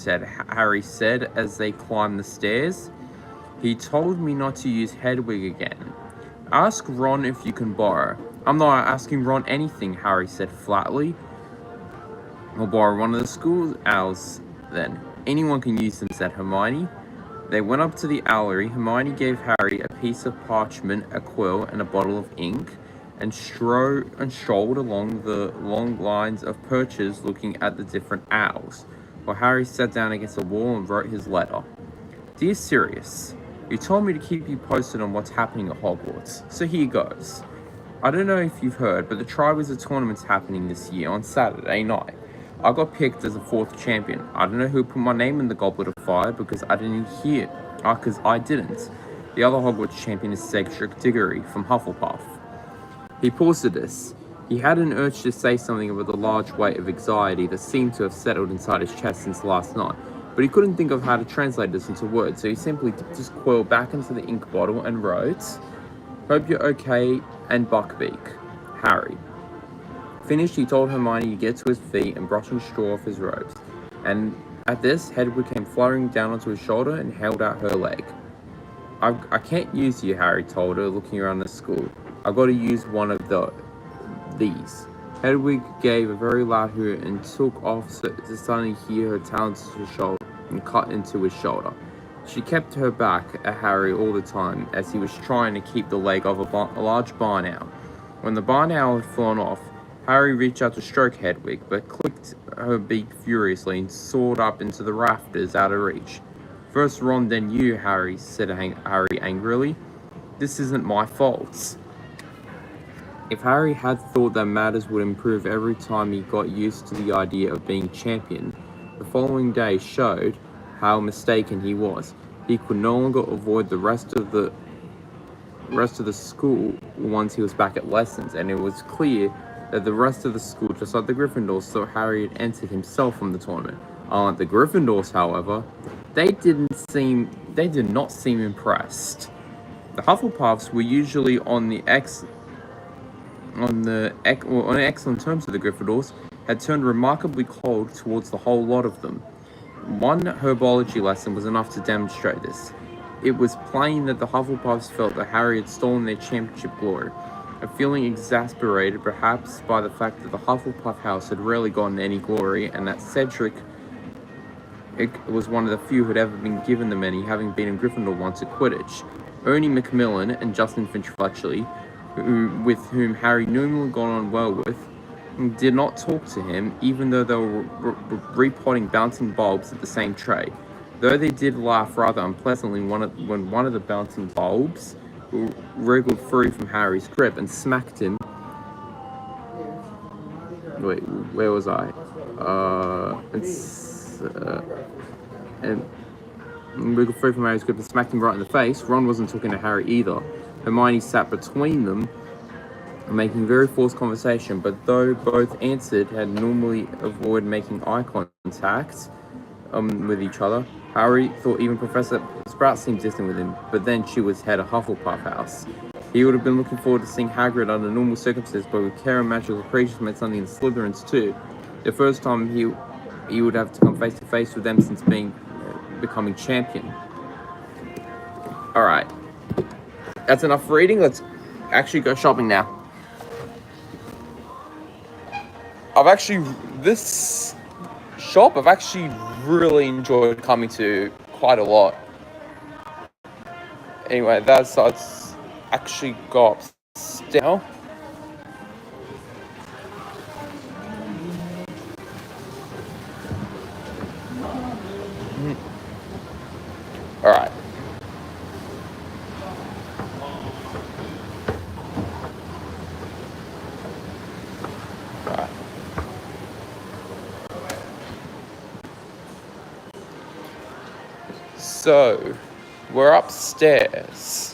Harry said as they climbed the stairs. He told me not to use Hedwig again. Ask Ron if you can borrow. I'm not asking Ron anything, Harry said flatly. I'll borrow one of the school owls then. Anyone can use them, said Hermione. They went up to the owlery. Hermione gave Harry a piece of parchment, a quill, and a bottle of ink, and strolled along the long lines of perches looking at the different owls, while Harry sat down against the wall and wrote his letter. Dear Sirius, you told me to keep you posted on what's happening at Hogwarts, so here goes. I don't know if you've heard, but the Triwizard Tournament's happening this year on Saturday night. I got picked as a 4th champion. I don't know who put my name in the Goblet of Fire because I didn't hear. Because I didn't. The other Hogwarts champion is Cedric Diggory from Hufflepuff. He paused at this. He had an urge to say something about the large weight of anxiety that seemed to have settled inside his chest since last night, but he couldn't think of how to translate this into words, so he simply dipped his quill back into the ink bottle and wrote, Hope you're okay, and Buckbeak, Harry. Finished, he told Hermione to get to his feet and brush the straw off his robes, and at this, Hedwig came fluttering down onto his shoulder and held out her leg. I can't use you, Harry told her, looking around the school. I've got to use one of these. Hedwig gave a very loud hoot and took off to suddenly hear her talons to his shoulder and cut into his shoulder. She kept her back at Harry all the time as he was trying to keep the leg of a large barn owl. When the barn owl had fallen off, Harry reached out to stroke Hedwig, but clicked her beak furiously and soared up into the rafters out of reach. First Ron, then you, Harry, said Harry angrily. This isn't my fault. If Harry had thought that matters would improve every time he got used to the idea of being champion, the following day showed how mistaken he was. He could no longer avoid the rest of the school once he was back at lessons, and it was clear that the rest of the school, just like the Gryffindors, thought Harry had entered himself from the tournament. Unlike the Gryffindors, however, they did not seem impressed. The Hufflepuffs were usually on excellent terms with the Gryffindors, had turned remarkably cold towards the whole lot of them. One herbology lesson was enough to demonstrate this. It was plain that the Hufflepuffs felt that Harry had stolen their championship glory, a feeling exasperated perhaps by the fact that the Hufflepuff house had rarely gotten any glory, and that Cedric was one of the few who had ever been given them any, having been in Gryffindor once at Quidditch. Ernie Macmillan and Justin Finch-Fletchley, with whom Harry normally got on well with, did not talk to him, even though they were repotting bouncing bulbs at the same tray. Though they did laugh rather unpleasantly when one of the bouncing bulbs wriggled free from Harry's grip and smacked him. Wait, where was I? And wriggled free from Harry's grip and smacked him right in the face. Ron wasn't talking to Harry either. Hermione sat between them, making very forced conversation, but though both answered, had normally avoided making eye contact with each other. Harry thought even Professor Sprout seemed distant with him, but then she was head of Hufflepuff House. He would have been looking forward to seeing Hagrid under normal circumstances, but with care and magical creatures meant something in Slytherins too. The first time he would have to come face to face with them since becoming champion. Alright. That's enough reading. Let's actually go shopping now. This shop I've actually really enjoyed coming to quite a lot. Anyway, let's actually go upstairs now. Alright. So, we're upstairs.